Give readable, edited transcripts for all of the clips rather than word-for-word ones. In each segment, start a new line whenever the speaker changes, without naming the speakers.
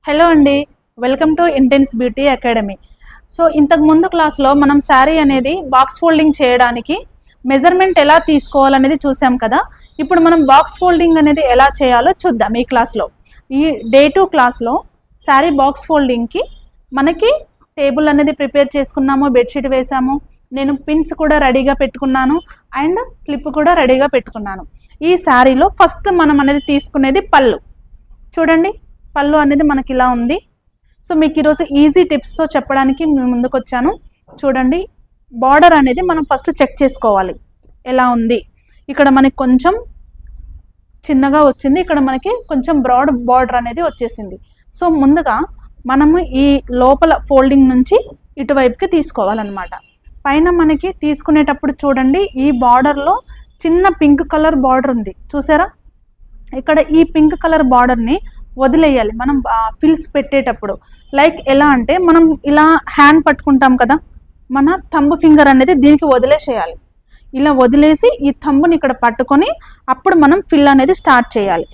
Hello అండి, welcome to intense beauty academy. So ఇంతకు ముందు క్లాస్లో మనం శారీ అనేది బాక్స్ ఫోల్డింగ్ చేయడానికి మెజర్మెంట్ ఎలా తీసుకోవాలనేది చూసాం కదా. ఇప్పుడు మనం బాక్స్ ఫోల్డింగ్ అనేది ఎలా చేయాలో చూద్దాం ఈ క్లాస్లో. ఈ డే 2 క్లాస్లో శారీ బాక్స్ ఫోల్డింగ్కి మనకి టేబుల్ అనేది ప్రిపేర్ చేసుకున్నాము, బెడ్షీట్ వేసాము, నేను పిన్స్ కూడా రెడీగా పెట్టుకున్నాను అండ్ క్లిప్ కూడా రెడీగా పెట్టుకున్నాను. ఈ శారీలో ఫస్ట్ మనం అనేది తీసుకునేది పళ్ళు. చూడండి, పళ్ళు అనేది మనకి ఇలా ఉంది. సో మీకు ఈరోజు ఈజీ టిప్స్తో చెప్పడానికి మేము ముందుకు వచ్చాను. చూడండి, బార్డర్ అనేది మనం ఫస్ట్ చెక్ చేసుకోవాలి ఎలా ఉంది. ఇక్కడ మనకి కొంచెం చిన్నగా వచ్చింది, ఇక్కడ మనకి కొంచెం బ్రాడ్ బార్డర్ అనేది వచ్చేసింది. సో ముందుగా మనము ఈ లోపల ఫోల్డింగ్ నుంచి ఇటువైపుకి తీసుకోవాలన్నమాట. పైన మనకి తీసుకునేటప్పుడు చూడండి, ఈ బార్డర్లో చిన్న పింక్ కలర్ బార్డర్ ఉంది చూసారా. ఇక్కడ ఈ పింక్ కలర్ బార్డర్ని వదిలేయాలి మనం ఫిల్స్ పెట్టేటప్పుడు. లైక్ ఎలా అంటే మనం ఇలా హ్యాండ్ పట్టుకుంటాం కదా, మన థంబ్ ఫింగర్ అనేది దీనికి వదిలేసేయాలి. ఇలా వదిలేసి ఈ థంబ్ని ఇక్కడ పట్టుకొని అప్పుడు మనం ఫిల్ అనేది స్టార్ట్ చేయాలి.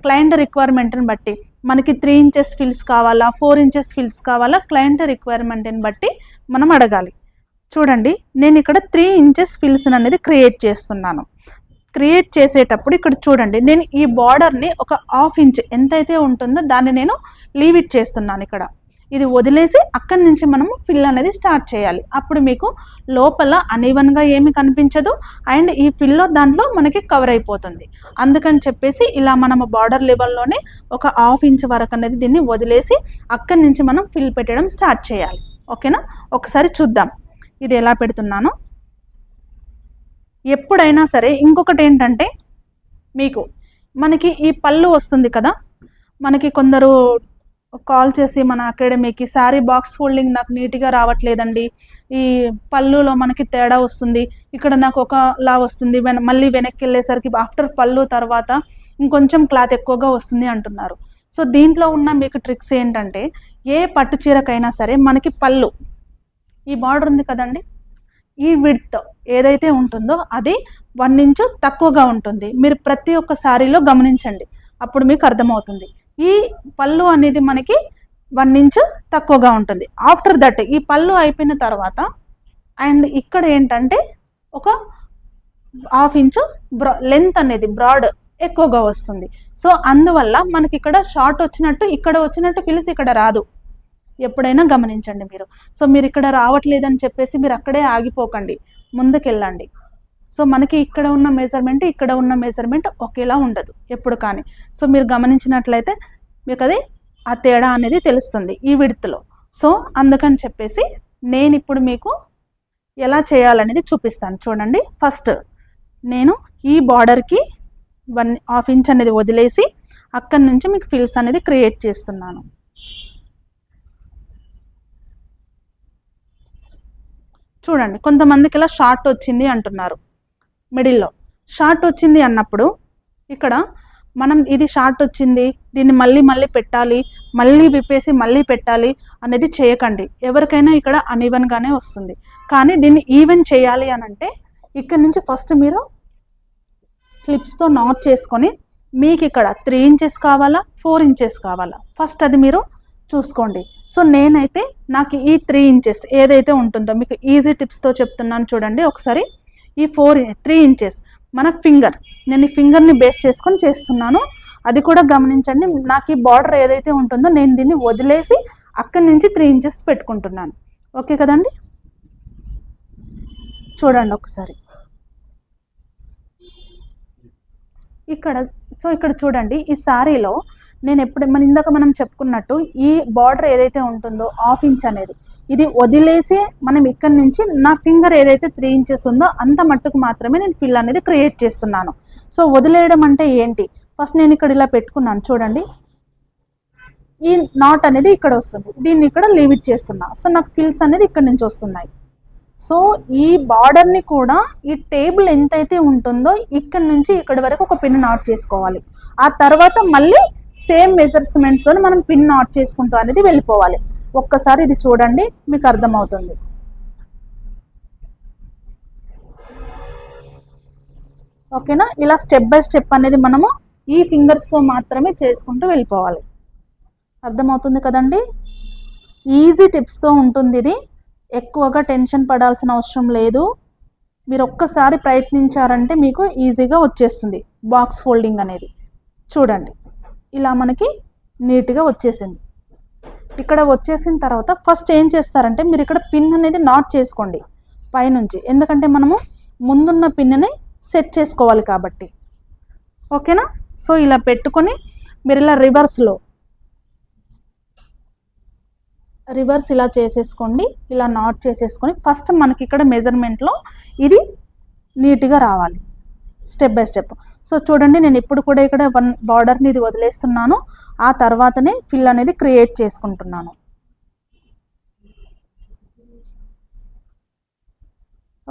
క్లయింట్ రిక్వైర్మెంట్ని బట్టి మనకి 3 ఇంచెస్ ఫిల్స్ కావాలా, 4 ఇంచెస్ ఫిల్స్ కావాలా, క్లయింట్ రిక్వైర్మెంట్ని బట్టి మనం అడగాలి. చూడండి, నేను ఇక్కడ 3 ఇంచెస్ ఫిల్స్ అనేది క్రియేట్ చేస్తున్నాను. క్రియేట్ చేసేటప్పుడు ఇక్కడ చూడండి, నేను ఈ బార్డర్ని ఒక 1/2 ఇంచ్ ఎంతైతే ఉంటుందో దాన్ని నేను లీవ్ ఇట్ చేస్తున్నాను. ఇక్కడ ఇది వదిలేసి అక్కడి నుంచి మనము ఫిల్ అనేది స్టార్ట్ చేయాలి. అప్పుడు మీకు లోపల అనీవన్గా ఏమీ కనిపించదు అండ్ ఈ ఫిల్లో దాంట్లో మనకి కవర్ అయిపోతుంది. అందుకని చెప్పేసి ఇలా మనము బార్డర్ లెవెల్లోనే ఒక 1/2 ఇంచ్ వరకు అనేది దీన్ని వదిలేసి అక్కడి నుంచి మనం ఫిల్ పెట్టడం స్టార్ట్ చేయాలి. ఓకేనా, ఒకసారి చూద్దాం ఇది ఎలా పెడుతున్నానో. ఎప్పుడైనా సరే ఇంకొకటి ఏంటంటే, మనకి ఈ పళ్ళు వస్తుంది కదా, మనకి కొందరు కాల్ చేసి మన అకాడమీకి శారీ బాక్స్ ఫోల్డింగ్ నాకు నీట్గా రావట్లేదండి, ఈ పళ్ళులో మనకి తేడా వస్తుంది, ఇక్కడ నాకు ఒకలా వస్తుంది, మళ్ళీ వెనక్కి వెళ్ళేసరికి ఆఫ్టర్ పళ్ళు తర్వాత ఇంకొంచెం క్లాత్ ఎక్కువగా వస్తుంది అంటున్నారు. సో దీంట్లో ఉన్న మీకు ట్రిక్స్ ఏంటంటే, ఏ పట్టు చీరకైనా సరే మనకి పళ్ళు ఈ బార్డర్ ఉంది కదండి, ఈ విడ్త్ ఏదైతే ఉంటుందో అది 1 ఇంచు తక్కువగా ఉంటుంది. మీరు ప్రతి ఒక్క శారీలో గమనించండి, అప్పుడు మీకు అర్థమవుతుంది. ఈ పళ్ళు అనేది మనకి 1 ఇంచు తక్కువగా ఉంటుంది. ఆఫ్టర్ దట్ ఈ పళ్ళు అయిపోయిన తర్వాత అండ్ ఇక్కడ ఏంటంటే ఒక 1/2 ఇంచు లెంత్ అనేది బ్రాడ్ ఎక్కువగా వస్తుంది. సో అందువల్ల మనకి ఇక్కడ షార్ట్ వచ్చినట్టు, ఇక్కడ వచ్చినట్టు ఫిల్స్ ఇక్కడ రాదు. ఎప్పుడైనా గమనించండి మీరు. సో మీరు ఇక్కడ రావట్లేదని చెప్పేసి మీరు అక్కడే ఆగిపోకండి, ముందుకెళ్ళండి. సో మనకి ఇక్కడ ఉన్న మెజర్మెంట్ ఇక్కడ ఉన్న మెజర్మెంట్ ఒకేలా ఉండదు ఎప్పుడు కానీ. సో మీరు గమనించినట్లయితే మీకు అది ఆ తేడా అనేది తెలుస్తుంది ఈ విడ్త్లో. సో అందుకని చెప్పేసి నేను ఇప్పుడు మీకు ఎలా చేయాలనేది చూపిస్తాను. చూడండి, ఫస్ట్ నేను ఈ బార్డర్కి 1/2 ఇంచ్ అనేది వదిలేసి అక్కడి నుంచి మీకు ఫిల్స్ అనేది క్రియేట్ చేస్తున్నాను. చూడండి, కొంతమందికి ఇలా షార్ట్ వచ్చింది అంటున్నారు. మిడిల్లో షార్ట్ వచ్చింది అన్నప్పుడు ఇక్కడ మనం ఇది షార్ట్ వచ్చింది, దీన్ని మళ్ళీ పెట్టాలి, మళ్ళీ విప్పేసి మళ్ళీ పెట్టాలి అనేది చేయకండి. ఎవరికైనా ఇక్కడ అన్ఈవెన్గానే వస్తుంది. కానీ దీన్ని ఈవెన్ చేయాలి అని అంటే ఇక్కడ నుంచి ఫస్ట్ మీరు క్లిప్స్తో నాట్ చేసుకొని మీకు ఇక్కడ 3 ఇంచెస్ కావాలా, 4 ఇంచెస్ కావాలా, ఫస్ట్ అది మీరు చూసుకోండి. సో నేనైతే నాకు ఈ 3 ఇంచెస్ ఏదైతే ఉంటుందో మీకు ఈజీ టిప్స్తో చెప్తున్నాను. చూడండి ఒకసారి, ఈ 3 ఇంచెస్ మన ఫింగర్, నేను ఈ ఫింగర్ని బేస్ చేసుకొని చేస్తున్నాను. అది కూడా గమనించండి. నాకు ఈ బార్డర్ ఏదైతే ఉంటుందో నేను దీన్ని వదిలేసి అక్కడి నుంచి 3 ఇంచెస్ పెట్టుకుంటున్నాను. ఓకే కదండి, చూడండి ఒకసారి ఇక్కడ. సో ఇక్కడ చూడండి, ఈ శారీలో నేను ఇందాక మనం చెప్పుకున్నట్టు ఈ బార్డర్ ఏదైతే ఉంటుందో 1/2 ఇంచ్ అనేది ఇది వదిలేసి మనం ఇక్కడ నుంచి నా ఫింగర్ ఏదైతే 3 ఇంచెస్ ఉందో అంత మట్టుకు మాత్రమే నేను ఫిల్ అనేది క్రియేట్ చేస్తున్నాను. సో వదిలేయడం అంటే ఏంటి, ఫస్ట్ నేను ఇక్కడ ఇలా పెట్టుకున్నాను. చూడండి, ఈ నాట్ అనేది ఇక్కడ వస్తుంది, దీన్ని ఇక్కడ లీవ్ ఇట్ చేస్తున్నా. సో నాకు ఫిల్స్ అనేది ఇక్కడ నుంచి వస్తున్నాయి. సో ఈ బార్డర్ని కూడా ఈ టేబుల్ ఎంతైతే ఉంటుందో ఇక్కడ నుంచి ఇక్కడ వరకు ఒక పిన్ నాట్ చేసుకోవాలి. ఆ తర్వాత మళ్ళీ సేమ్ మెజర్మెంట్స్తో మనం పిన్ నాట్ చేసుకుంటూ అనేది వెళ్ళిపోవాలి. ఒక్కసారి ఇది చూడండి, మీకు అర్థమవుతుంది. ఓకేనా, ఇలా స్టెప్ బై స్టెప్ అనేది మనము ఈ ఫింగర్స్తో మాత్రమే చేసుకుంటూ వెళ్ళిపోవాలి. అర్థమవుతుంది కదండి. ఈజీ టిప్స్తో ఉంటుంది ఇది, ఎక్కువగా టెన్షన్ పడాల్సిన అవసరం లేదు. మీరు ఒక్కసారి ప్రయత్నించారంటే మీకు ఈజీగా వచ్చేస్తుంది బాక్స్ ఫోల్డింగ్ అనేది. చూడండి ఇలా మనకి నీట్గా వచ్చేసింది. ఇక్కడ వచ్చేసిన తర్వాత ఫస్ట్ ఏం చేస్తారంటే మీరు ఇక్కడ పిన్ అనేది నాట్ చేసుకోండి పైనుంచి, ఎందుకంటే మనము ముందున్న పిన్ని సెట్ చేసుకోవాలి కాబట్టి. ఓకేనా? సో ఇలా పెట్టుకొని మీరు ఇలా రివర్స్ ఇలా చేసేసుకోండి. ఇలా నాట్ చేసేసుకొని ఫస్ట్ మనకి ఇక్కడ మెజర్మెంట్లో ఇది నీట్గా రావాలి స్టెప్ బై స్టెప్. సో చూడండి నేను ఇప్పుడు కూడా ఇక్కడ 1 బార్డర్ని ఇది వదిలేస్తున్నాను, ఆ తర్వాతనే ఫిల్ అనేది క్రియేట్ చేసుకుంటున్నాను.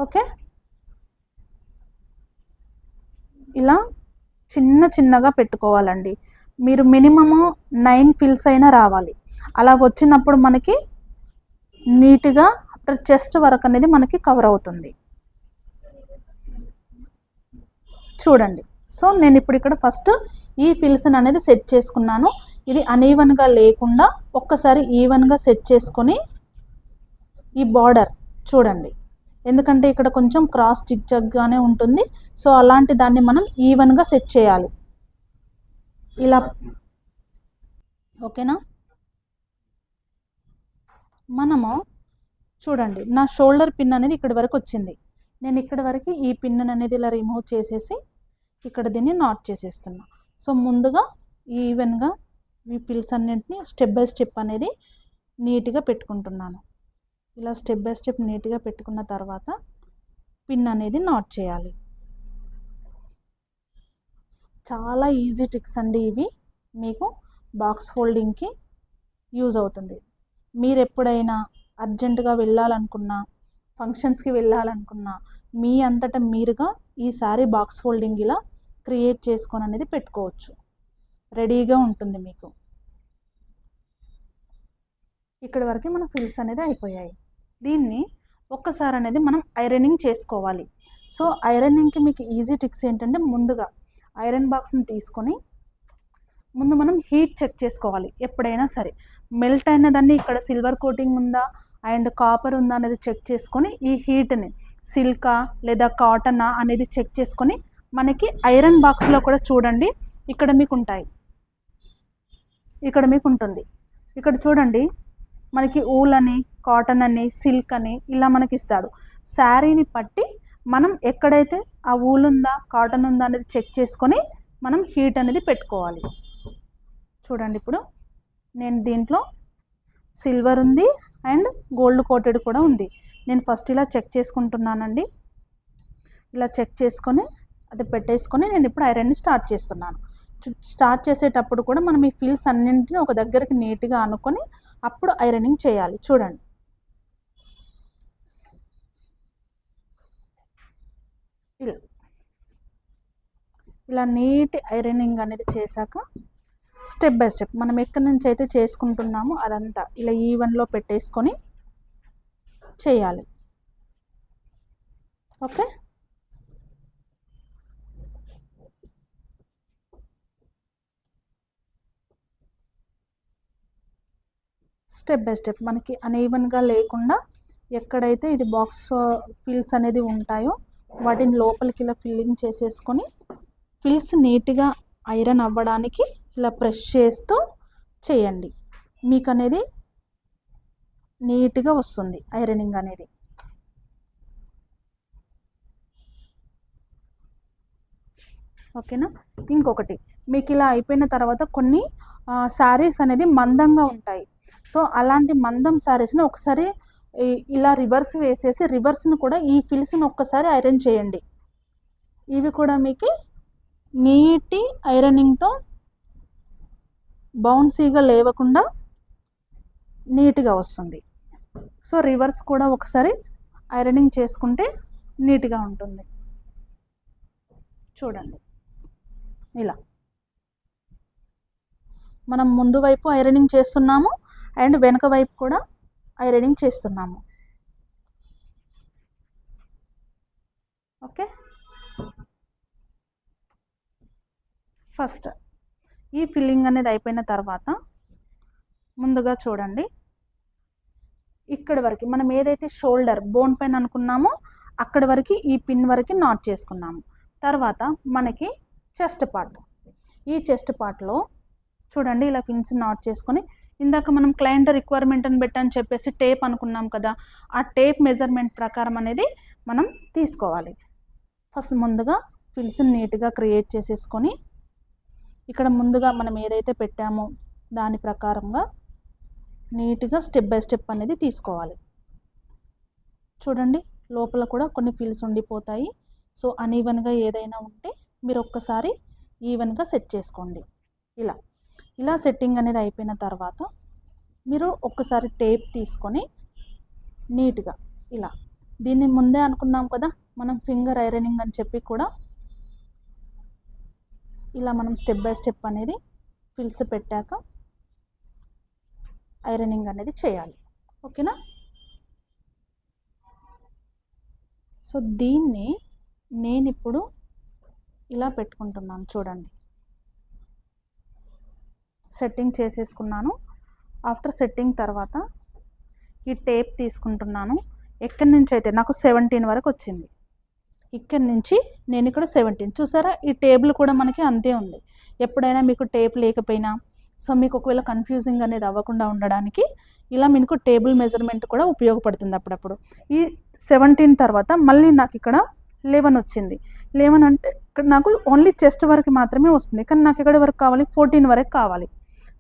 ఓకే, ఇలా చిన్నగా పెట్టుకోవాలండి. మీరు మినిమము 9 ఫిల్స్ అయినా రావాలి. అలా వచ్చినప్పుడు మనకి నీట్గా చెస్ట్ వరకు అనేది మనకి కవర్ అవుతుంది. చూడండి. సో నేను ఇప్పుడు ఇక్కడ ఫస్ట్ ఈ ఫిల్స్ అనేది సెట్ చేసుకున్నాను. ఇది అనీవన్గా లేకుండా ఒక్కసారి ఈవెన్గా సెట్ చేసుకొని ఈ బార్డర్ చూడండి, ఎందుకంటే ఇక్కడ కొంచెం క్రాస్ జిగ్జాగ్గానే ఉంటుంది. సో అలాంటి దాన్ని మనం ఈవెన్గా సెట్ చేయాలి ఇలా. ఓకేనా? మనము చూడండి నా షోల్డర్ పిన్ అనేది ఇక్కడ వరకు వచ్చింది. నేను ఇక్కడ వరకు ఈ పిన్ అనేది ఇలా రిమూవ్ చేసేసి ఇక్కడ దీన్ని నాట్ చేసేస్తున్నా. సో ముందుగా ఈవెన్గా ఈ పిల్స్ అన్నింటినీ స్టెప్ బై స్టెప్ అనేది నీట్గా పెట్టుకుంటున్నాను. ఇలా స్టెప్ బై స్టెప్ నీట్గా పెట్టుకున్న తర్వాత పిన్ అనేది నాట్ చేయాలి. చాలా ఈజీ ట్రిక్స్ అండి ఇవి, మీకు బాక్స్ ఫోల్డింగ్కి యూజ్ అవుతుంది. మీరు ఎప్పుడైనా అర్జెంటుగా వెళ్ళాలనుకున్నా, ఫంక్షన్స్కి వెళ్ళాలనుకున్నా, మీ అంతటా మీరుగా ఈసారి బాక్స్ ఫోల్డింగ్ ఇలా క్రియేట్ చేసుకొని అనేది పెట్టుకోవచ్చు, రెడీగా ఉంటుంది మీకు. ఇక్కడ వరకు మన ఫిల్స్ అనేది అయిపోయాయి. దీన్ని ఒక్కసారి అనేది మనం ఐరనింగ్ చేసుకోవాలి. సో ఐరనింగ్కి మీకు ఈజీ ట్రిక్స్ ఏంటంటే, ముందుగా ఐరన్ బాక్స్ని తీసుకొని ముందు మనం హీట్ చెక్ చేసుకోవాలి. ఎప్పుడైనా సరే మెల్ట్ అయిన దాన్ని ఇక్కడ సిల్వర్ కోటింగ్ ఉందా అండ్ కాపర్ ఉందా అనేది చెక్ చేసుకొని, ఈ హీట్ని సిల్కా లేదా కాటనా అనేది చెక్ చేసుకొని, మనకి ఐరన్ బాక్స్లో కూడా చూడండి ఇక్కడ మీకు ఉంటాయి, ఇక్కడ మీకు ఉంటుంది. ఇక్కడ చూడండి మనకి ఊల్ అని, కాటన్ అని, సిల్క్ అని ఇలా మనకి ఇస్తాడు. శారీని పట్టి మనం ఎక్కడైతే ఆ ఊల్ ఉందా కాటన్ ఉందా అనేది చెక్ చేసుకొని మనం హీట్ అనేది పెట్టుకోవాలి. చూడండి ఇప్పుడు నేను దీంట్లో సిల్వర్ ఉంది అండ్ గోల్డ్ కోటెడ్ కూడా ఉంది. నేను ఫస్ట్ ఇలా చెక్ చేసుకుంటున్నానండి. ఇలా చెక్ చేసుకొని అది పెట్టేసుకొని నేను ఇప్పుడు ఐరన్ని స్టార్ట్ చేస్తున్నాను. స్టార్ట్ చేసేటప్పుడు కూడా మనం ఈ ఫిల్స్ అన్నింటినీ ఒక దగ్గరికి నీట్గా అనుకొని అప్పుడు ఐరనింగ్ చేయాలి. చూడండి ఇలా నీట్ ఐరనింగ్ అనేది చేశాక స్టెప్ బై స్టెప్ మనం ఎక్కడి నుంచి అయితే చేసుకుంటున్నామో అదంతా ఇలా ఈవెన్లో పెట్టేసుకొని చేయాలి. ఓకే, స్టెప్ బై స్టెప్ మనకి అన్ఈవెన్గా లేకుండా ఎక్కడైతే ఇది బాక్స్ ఫిల్స్ అనేది ఉంటాయో వాటిని లోపలికి ఇలా ఫిల్లింగ్ చేసేసుకొని ఫిల్స్ నీట్గా ఐరన్ అవ్వడానికి ఇలా ప్రెస్ చేస్తూ చేయండి. మీకు అనేది నీట్గా వస్తుంది ఐరనింగ్ అనేది. ఓకేనా? ఇంకొకటి మీకు ఇలా అయిపోయిన తర్వాత కొన్ని శారీస్ అనేది మందంగా ఉంటాయి. సో అలాంటి మందం శారీస్ని ఒకసారి ఇలా రివర్స్ వేసేసి రివర్స్ని కూడా ఈ ఫిల్స్ని ఒక్కసారి ఐరన్ చేయండి. ఇవి కూడా మీకు నీటి ఐరనింగ్తో బౌన్సీగా లేవకుండా నీట్గా వస్తుంది. సో రివర్స్ కూడా ఒకసారి ఐరనింగ్ చేసుకుంటే నీట్గా ఉంటుంది. చూడండి ఇలా మనం ముందు వైపు ఐరనింగ్ చేస్తున్నాము అండ్ వెనక వైపు కూడా ఐరనింగ్ చేస్తున్నాము. ఓకే, ఫస్ట్ ఈ ఫిల్లింగ్ అనేది అయిపోయిన తర్వాత ముందుగా చూడండి ఇక్కడ వరకు మనం ఏదైతే షోల్డర్ బోన్ పైన అనుకున్నామో అక్కడ వరకు ఈ పిన్ వరకు నాట్ చేసుకున్నాము. తర్వాత మనకి చెస్ట్ పార్ట్, ఈ చెస్ట్ పార్ట్లో చూడండి ఇలా పిన్స్ నాట్ చేసుకొని ఇందాక మనం క్లయింట్ రిక్వైర్మెంట్ అని పెట్టని చెప్పేసి టేప్ అనుకున్నాం కదా, ఆ టేప్ మెజర్మెంట్ ప్రకారం అనేది మనం తీసుకోవాలి. ఫస్ట్ ముందుగా ఫిల్స్ నీట్గా క్రియేట్ చేసేసుకొని ఇక్కడ ముందుగా మనం ఏదైతే పెట్టామో దాని ప్రకారంగా నీట్గా స్టెప్ బై స్టెప్ అనేది తీసుకోవాలి. చూడండి లోపల కూడా కొన్ని ఫిల్స్ ఉండిపోతాయి. సో అన్ఈవెన్గా ఏదైనా ఉంటే మీరు ఒక్కసారి ఈవెన్గా సెట్ చేసుకోండి. ఇలా సెట్టింగ్ అనేది అయిపోయిన తర్వాత మీరు ఒక్కసారి టేప్ తీసుకొని నీట్గా ఇలా దీన్ని ముందే అనుకున్నాం కదా మనం ఫింగర్ ఐరనింగ్ అని చెప్పి కూడా ఇలా మనం స్టెప్ బై స్టెప్ అనేది ఫిల్స్ పెట్టాక ఐరనింగ్ అనేది చేయాలి. ఓకేనా? సో దీన్ని నేను ఇప్పుడు ఇలా పెట్టుకుంటున్నాను. చూడండి సెట్టింగ్ చేసేసుకున్నాను. ఆఫ్టర్ సెట్టింగ్ తర్వాత ఈ టేప్ తీసుకుంటున్నాను. ఎక్కడి నుంచి అయితే నాకు 17 వరకు వచ్చింది, ఇక్కడి నుంచి నేను ఇక్కడ 17 చూసారా. ఈ టేబుల్ కూడా మనకి అంతే ఉంది. ఎప్పుడైనా మీకు టేప్ లేకపోయినా సో మీకు ఒకవేళ కన్ఫ్యూజింగ్ అనేది అవ్వకుండా ఉండడానికి ఇలా మీకు టేబుల్ మెజర్మెంట్ కూడా ఉపయోగపడుతుంది అప్పుడప్పుడు. ఈ 17 తర్వాత మళ్ళీ నాకు ఇక్కడ 11 వచ్చింది. 11 అంటే ఇక్కడ నాకు ఓన్లీ చెస్ట్ వరకు మాత్రమే వస్తుంది, కానీ నాకు ఎక్కడి వరకు కావాలి 14 వరకు కావాలి.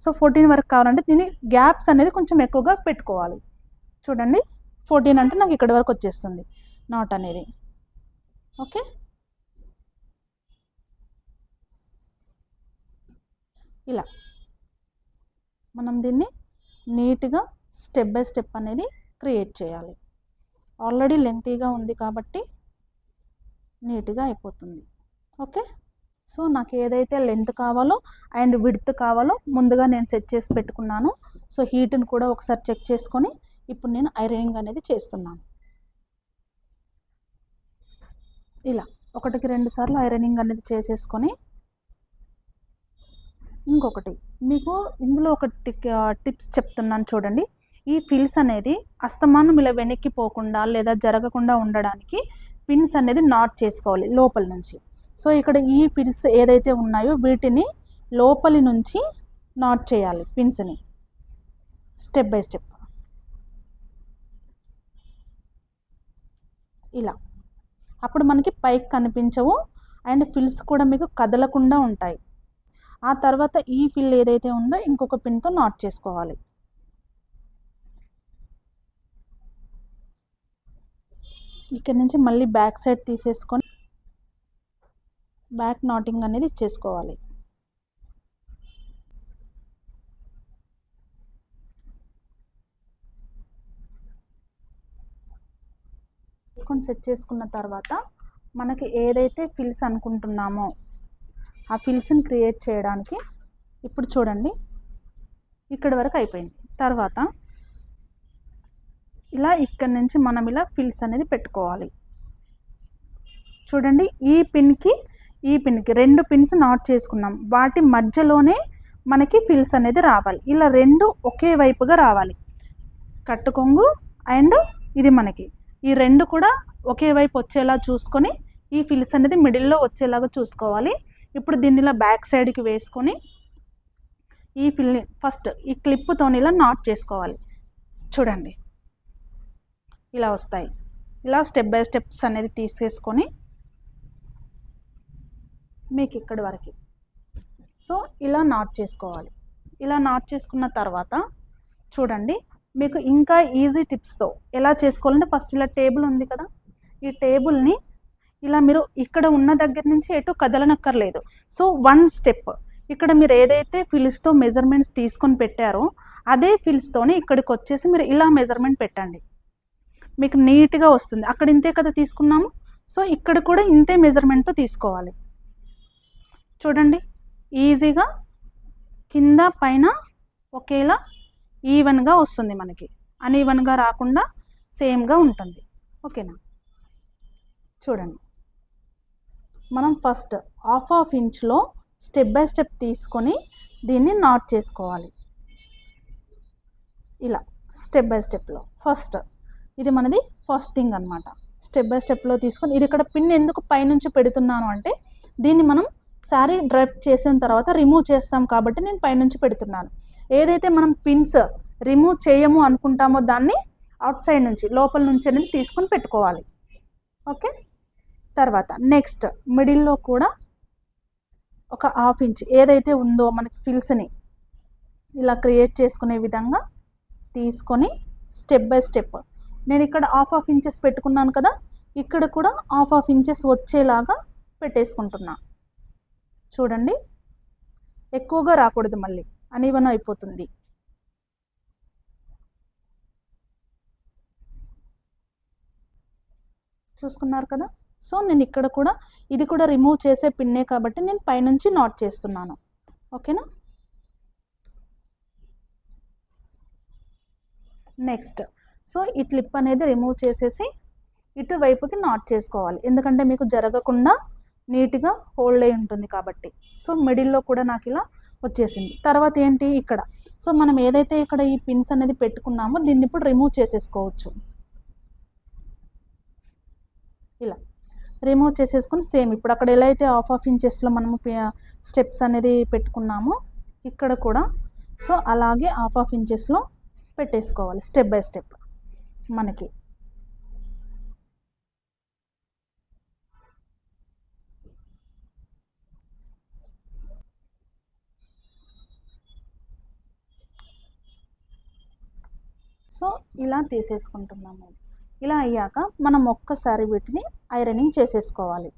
సో 14 వరకు కావాలంటే దీని గ్యాప్స్ అనేది కొంచెం ఎక్కువగా పెట్టుకోవాలి. చూడండి 14 అంటే నాకు ఇక్కడి వరకు వచ్చేస్తుంది నాట్ అనేది. ఓకే, ఇలా మనం దీన్ని నీట్గా స్టెప్ బై స్టెప్ అనేది క్రియేట్ చేయాలి. ఆల్రెడీ లెంతీగా ఉంది కాబట్టి నీట్గా అయిపోతుంది. ఓకే, సో నాకు ఏదైతే లెంత్ కావాలో అండ్ విడ్త్ కావాలో ముందుగా నేను సెట్ చేసి పెట్టుకున్నాను. సో హీట్ని కూడా ఒకసారి చెక్ చేసుకొని ఇప్పుడు నేను ఐరనింగ్ అనేది చేస్తున్నాను. ఇలా 1-2 సార్లు ఐరనింగ్ అనేది చేసేసుకొని ఇంకొకటి మీకు ఇందులో ఒక టిప్స్ చెప్తున్నాను చూడండి. ఈ ఫిల్స్ అనేది అస్తమానం ఇలా వెనక్కి పోకుండా లేదా జరగకుండా ఉండడానికి పిన్స్ అనేది నాట్ చేసుకోవాలి లోపల నుంచి. సో ఇక్కడ ఈ ఫిల్స్ ఏదైతే ఉన్నాయో వీటిని లోపలి నుంచి నాట్ చేయాలి పిన్స్ని స్టెప్ బై స్టెప్. ఇలా అప్పుడు మనకి పైకి కనిపించవు అండ్ ఫిల్స్ కూడా మీకు కదలకుండా ఉంటాయి. ఆ తర్వాత ఈ ఫిల్ ఏదైతే ఉందో ఇంకొక పిన్తో నాట్ చేసుకోవాలి. ఇక్కడ నుంచి మళ్ళీ బ్యాక్ సైడ్ తీసేసుకొని బ్యాక్ నాటింగ్ అనేది ఇచ్చేసుకోవాలి. సెట్ చేసుకున్న తర్వాత మనకి ఏదైతే ఫిల్స్ అనుకుంటున్నామో ఆ ఫిల్స్ని క్రియేట్ చేయడానికి ఇప్పుడు చూడండి ఇక్కడ వరకు అయిపోయింది. తర్వాత ఇలా ఇక్కడ నుంచి మనం ఇలా ఫిల్స్ అనేది పెట్టుకోవాలి. చూడండి ఈ పిన్కి 2 పిన్స్ నాట్ చేసుకున్నాం, వాటి మధ్యలోనే మనకి ఫిల్స్ అనేది రావాలి. ఇలా 2 ఒకే వైపుగా రావాలి. కట్టుకొంగు అండ్ ఇది మనకి ఈ 2 కూడా ఒకే వైపు వచ్చేలా చూసుకొని ఈ ఫిల్స్ అనేది మిడిల్లో వచ్చేలాగా చూసుకోవాలి. ఇప్పుడు దీన్ని ఇలా బ్యాక్ సైడ్కి వేసుకొని ఈ ఫిల్ని ఫస్ట్ ఈ క్లిప్తో ఇలా నాట్ చేసుకోవాలి. చూడండి ఇలా వస్తాయి. ఇలా స్టెప్ బై స్టెప్స్ అనేది తీసేసుకొని మీకు ఇక్కడి వరకు సో ఇలా నాట్ చేసుకోవాలి. ఇలా నాట్ చేసుకున్న తర్వాత చూడండి మీకు ఇంకా ఈజీ టిప్స్తో ఎలా చేసుకోవాలంటే ఫస్ట్ ఇలా టేబుల్ ఉంది కదా, ఈ టేబుల్ని ఇలా మీరు ఇక్కడ ఉన్న దగ్గర నుంచి ఎటు కదలనక్కర్లేదు. సో 1 స్టెప్ ఇక్కడ మీరు ఏదైతే ఫిల్స్తో మెజర్మెంట్స్ తీసుకొని పెట్టారో అదే ఫిల్స్తోనే ఇక్కడికి వచ్చేసి మీరు ఇలా మెజర్మెంట్ పెట్టండి, మీకు నీట్గా వస్తుంది. అక్కడ ఇంతే కదా తీసుకున్నాము, సో ఇక్కడ కూడా ఇంతే మెజర్మెంట్తో తీసుకోవాలి. చూడండి ఈజీగా కింద పైన ఒకేలా ఈవెన్గా వస్తుంది, మనకి అన్ఈవెన్గా రాకుండా సేమ్గా ఉంటుంది. ఓకేనా? చూడండి మనం ఫస్ట్ 1/2 ఇంచ్లో స్టెప్ బై స్టెప్ తీసుకొని దీన్ని నాట్ చేసుకోవాలి. ఇలా స్టెప్ బై స్టెప్లో ఫస్ట్ ఇది మనది ఫస్ట్ థింగ్ అనమాట. స్టెప్ బై స్టెప్లో తీసుకొని ఇది ఇక్కడ పిన్ ఎందుకు పైనుంచి పెడుతున్నాను అంటే దీన్ని మనం శారీ డ్రైప్ చేసిన తర్వాత రిమూవ్ చేస్తాం కాబట్టి నేను పైనుంచి పెడుతున్నాను. ఏదైతే మనం పిన్స్ రిమూవ్ చేయము అనుకుంటామో దాన్ని అవుట్ సైడ్ నుంచి లోపల నుంచి అనేది తీసుకొని పెట్టుకోవాలి. ఓకే, తర్వాత నెక్స్ట్ మిడిల్లో కూడా ఒక హాఫ్ ఇంచ్ ఏదైతే ఉందో మనకి ఫిల్స్ని ఇలా క్రియేట్ చేసుకునే విధంగా తీసుకొని స్టెప్ బై స్టెప్ నేను ఇక్కడ హాఫ్ ఇంచెస్ పెట్టుకున్నాను కదా, ఇక్కడ కూడా హాఫ్ ఇంచెస్ వచ్చేలాగా పెట్టేసుకుంటున్నా. చూడండి, ఎక్కువగా రాకూడదు, మళ్ళీ అన్ఈవెన్ అయిపోతుంది. చూసుకున్నారు కదా. సో నేను ఇక్కడ కూడా ఇది కూడా రిమూవ్ చేసే పిన్నే కాబట్టి నేను పైనుంచి నాట్ చేస్తున్నాను. ఓకేనా. నెక్స్ట్ సో ఈ క్లిప్ అనేది రిమూవ్ చేసేసి ఇటువైపుకి నాట్ చేసుకోవాలి, ఎందుకంటే మీకు జరగకుండా నీట్గా హోల్డ్ అయి ఉంటుంది కాబట్టి. సో మిడిల్లో కూడా నాకు ఇలా వచ్చేసింది. తర్వాత ఏంటి ఇక్కడ, సో మనం ఏదైతే ఇక్కడ ఈ పిన్స్ అనేది పెట్టుకున్నామో దీన్ని ఇప్పుడు రిమూవ్ చేసేసుకోవచ్చు. ఇలా రిమూవ్ చేసేసుకొని సేమ్ ఇప్పుడు అక్కడ ఎలా అయితే హాఫ్ ఇంచెస్లో మనము స్టెప్స్ అనేది పెట్టుకున్నామో ఇక్కడ కూడా సో అలాగే హాఫ్ ఇంచెస్లో పెట్టేసుకోవాలి స్టెప్ బై స్టెప్ మనకి. సో ఇలా తీసేసుకుంటున్నాము. ఇలా అయ్యాక మనం ఒక్కసారి వీటిని ఐరనింగ్ చేసేసుకోవాలి.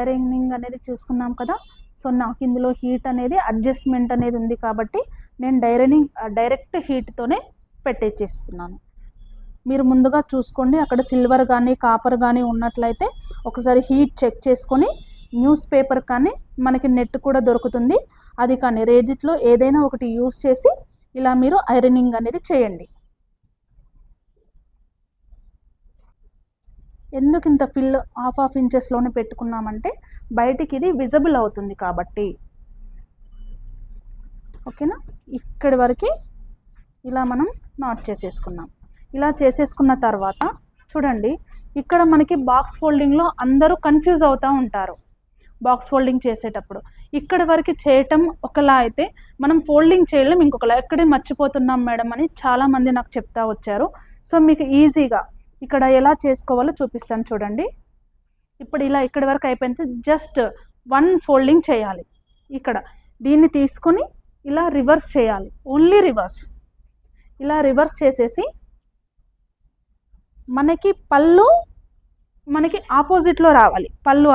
ఐరనింగ్ అనేది చూసుకున్నాం కదా. సో నాకు ఇందులో హీట్ అనేది అడ్జస్ట్మెంట్ అనేది ఉంది కాబట్టి నేను డైరెక్ట్ హీట్తోనే పెట్టేసేస్తున్నాను. మీరు ముందుగా చూసుకోండి, అక్కడ సిల్వర్ కానీ కాపర్ కానీ ఉన్నట్లయితే ఒకసారి హీట్ చెక్ చేసుకొని న్యూస్ పేపర్ కానీ మనకి నెట్ కూడా దొరుకుతుంది, అది కానీ రెండిట్లో ఏదైనా ఒకటి యూస్ చేసి ఇలా మీరు ఐరనింగ్ అనేది చేయండి. ఎందుకు ఇంత ఫిల్ హాఫ్ ఇంచెస్లోనే పెట్టుకున్నామంటే బయటికి ఇది విజిబుల్ అవుతుంది కాబట్టి. ఓకేనా. ఇక్కడి వరకు ఇలా మనం నాట్ చేసేసుకున్నాం. ఇలా చేసేసుకున్న తర్వాత చూడండి, ఇక్కడ మనకి బాక్స్ ఫోల్డింగ్లో అందరూ కన్ఫ్యూజ్ అవుతూ ఉంటారు. బాక్స్ ఫోల్డింగ్ చేసేటప్పుడు ఇక్కడి వరకు చేయటం ఒకలా అయితే మనం ఫోల్డింగ్ చేయలేం ఇంకొకలా, ఎక్కడే మర్చిపోతున్నాం మేడం అని చాలామంది నాకు చెప్తా వచ్చారు. సో మీకు ఈజీగా ఇక్కడ ఎలా చేసుకోవాలో చూపిస్తాను చూడండి. ఇప్పుడు ఇలా ఇక్కడి వరకు అయిపోయింది, జస్ట్ 1 ఫోల్డింగ్ చేయాలి. ఇక్కడ దీన్ని తీసుకొని ఇలా రివర్స్ చేయాలి, ఓన్లీ రివర్స్. ఇలా రివర్స్ చేసేసి మనకి పళ్ళు మనకి ఆపోజిట్లో రావాలి. పళ్ళు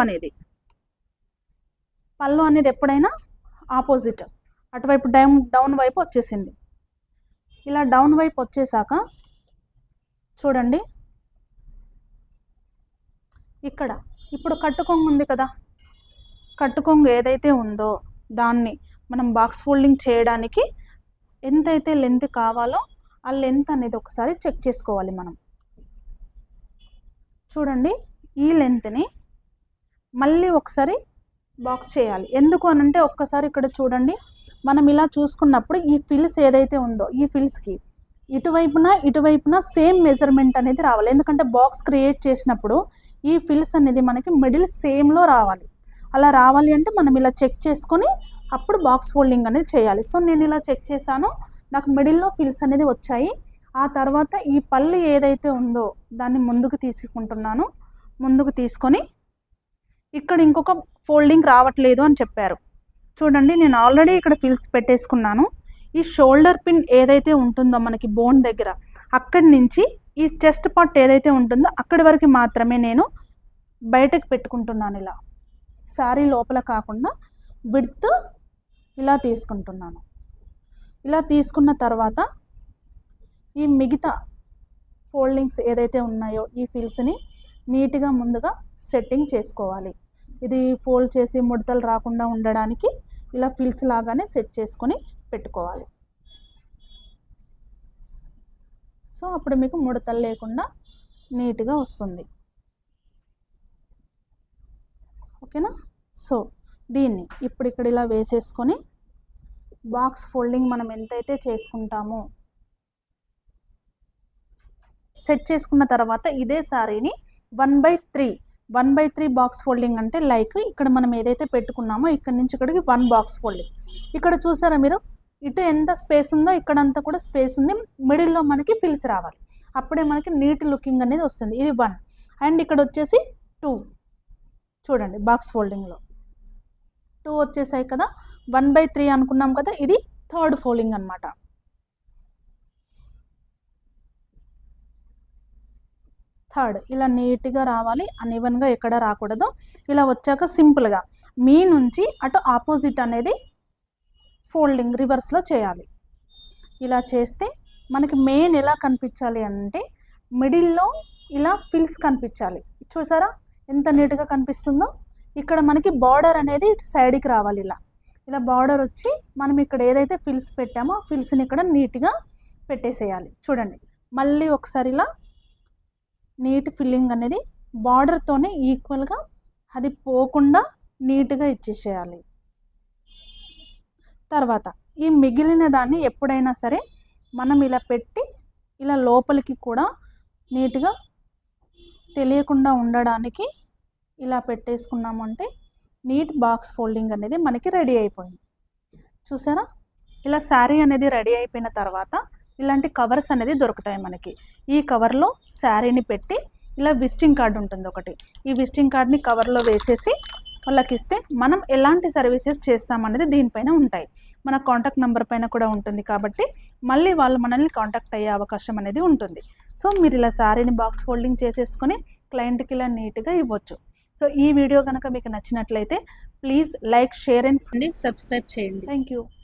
అనేది ఎప్పుడైనా ఆపోజిట్, అటువైపు డౌన్ వైపు వచ్చేసింది. ఇలా డౌన్ వైపు వచ్చేసాక చూడండి, ఇక్కడ ఇప్పుడు కట్టుకొంగు ఉంది కదా, కట్టుకొంగు ఏదైతే ఉందో దాన్ని మనం బాక్స్ ఫోల్డింగ్ చేయడానికి ఎంతైతే లెంత్ కావాలో ఆ లెంత్ అనేది ఒకసారి చెక్ చేసుకోవాలి మనం. చూడండి, ఈ లెంత్ని మళ్ళీ ఒకసారి బాక్స్ చేయాలి. ఎందుకు అనంటే ఒక్కసారి ఇక్కడ చూడండి, మనం ఇలా చూసుకున్నప్పుడు ఈ ఫిల్స్ ఏదైతే ఉందో ఈ ఫిల్స్కి ఇటువైపున సేమ్ మెజర్మెంట్ అనేది రావాలి. ఎందుకంటే బాక్స్ క్రియేట్ చేసినప్పుడు ఈ ఫిల్స్ అనేది మనకి మిడిల్ సేమ్లో రావాలి. అలా రావాలి అంటే మనం ఇలా చెక్ చేసుకొని అప్పుడు బాక్స్ ఫోల్డింగ్ అనేది చేయాలి. సో నేను ఇలా చెక్ చేశాను, నాకు మిడిల్లో ఫిల్స్ అనేది వచ్చాయి. ఆ తర్వాత ఈ పళ్ళు ఏదైతే ఉందో దాన్ని ముందుకు తీసుకుంటున్నాను. ముందుకు తీసుకొని ఇక్కడ ఇంకొక ఫోల్డింగ్ రావట్లేదు అని చెప్పారు. చూడండి, నేను ఆల్రెడీ ఇక్కడ ఫిల్స్ పెట్టేసుకున్నాను. ఈ షోల్డర్ పిన్ ఏదైతే ఉంటుందో మనకి బోన్ దగ్గర, అక్కడి నుంచి ఈ చెస్ట్ పార్ట్ ఏదైతే ఉంటుందో అక్కడి వరకు మాత్రమే నేను బయటకు పెట్టుకుంటున్నాను. ఇలా సారీ లోపల కాకుండా విడ్త్ ఇలా తీసుకుంటున్నాను. ఇలా తీసుకున్న తర్వాత ఈ మిగతా ఫోల్డింగ్స్ ఏదైతే ఉన్నాయో ఈ ఫిల్స్ని నీట్గా ముందుగా సెట్టింగ్ చేసుకోవాలి. ఇది ఫోల్డ్ చేసి ముడతలు రాకుండా ఉండడానికి ఇలా ఫిల్స్ లాగానే సెట్ చేసుకొని పెట్టుకోవాలి. సో అప్పుడు మీకు ముడతలు లేకుండా నీట్గా వస్తుంది. ఓకేనా. సో దీన్ని ఇప్పుడు ఇక్కడ ఇలా వేసేసుకొని బాక్స్ ఫోల్డింగ్ మనం ఎంతైతే చేసుకుంటామో సెట్ చేసుకున్న తర్వాత ఇదే శారీని 1/3 బాక్స్ ఫోల్డింగ్ అంటే లైక్ ఇక్కడ మనం ఏదైతే పెట్టుకున్నామో ఇక్కడ నుంచి ఇక్కడికి 1 బాక్స్ ఫోల్డింగ్. ఇక్కడ చూసారా మీరు, ఇటు ఎంత స్పేస్ ఉందో ఇక్కడంతా కూడా స్పేస్ ఉంది, మిడిల్లో మనకి ఫిల్స్ రావాలి, అప్పుడే మనకి నీట్ లుకింగ్ అనేది వస్తుంది. ఇది 1 అండ్ ఇక్కడ వచ్చేసి 2 చూడండి, బాక్స్ ఫోల్డింగ్లో 2 వచ్చేసాయి కదా. 1/3 అనుకున్నాం కదా, ఇది 3rd ఫోల్డింగ్ అనమాట. థర్డ్ ఇలా నీట్గా రావాలి, అన్ఈవెన్గా ఎక్కడ రాకూడదు. ఇలా వచ్చాక సింపుల్గా మీ నుంచి అటు ఆపోజిట్ అనేది ఫోల్డింగ్ రివర్స్లో చేయాలి. ఇలా చేస్తే మనకి మెయిన్ ఎలా కనిపించాలి అంటే మిడిల్లో ఇలా ఫిల్స్ కనిపించాలి. చూసారా ఎంత నీట్గా కనిపిస్తుందో. ఇక్కడ మనకి బార్డర్ అనేది ఇటు సైడ్కి రావాలి, ఇలా బార్డర్ వచ్చి మనం ఇక్కడ ఏదైతే ఫిల్స్ పెట్టామో ఫిల్స్ని ఇక్కడ నీట్గా పెట్టేసేయాలి. చూడండి, మళ్ళీ ఒకసారి ఇలా నీట్ ఫిల్లింగ్ అనేది బార్డర్తోనే ఈక్వల్గా అది పోకుండా నీట్గా ఇచ్చేసేయాలి. తర్వాత ఈ మిగిలిన దాన్ని ఎప్పుడైనా సరే మనం ఇలా పెట్టి ఇలా లోపలికి కూడా నీట్గా తెలియకుండా ఉండడానికి ఇలా పెట్టేసుకున్నామంటే నీట్ బాక్స్ ఫోల్డింగ్ అనేది మనకి రెడీ అయిపోయింది. చూసారా, ఇలా శారీ అనేది రెడీ అయిపోయిన తర్వాత ఇలాంటి కవర్స్ అనేది దొరుకుతాయి మనకి. ఈ కవర్లో శారీని పెట్టి ఇలా విజిటింగ్ కార్డు ఉంటుంది ఒకటి, ఈ విజిటింగ్ కార్డ్ని కవర్లో వేసేసి వాళ్ళకి ఇస్తే మనం ఎలాంటి సర్వీసెస్ చేస్తామనేది దీనిపైన ఉంటాయి. మన కాంటాక్ట్ నెంబర్ పైన కూడా ఉంటుంది కాబట్టి మళ్ళీ వాళ్ళు మనల్ని కాంటాక్ట్ అయ్యే అవకాశం అనేది ఉంటుంది. సో మీరు ఇలా శారీని బాక్స్ ఫోల్డింగ్ చేసేసుకొని క్లయింట్కి ఇలా నీట్గా ఇవ్వచ్చు. సో ఈ వీడియో కనుక మీకు నచ్చినట్లయితే please like, share and subscribe చేయండి. Thank you.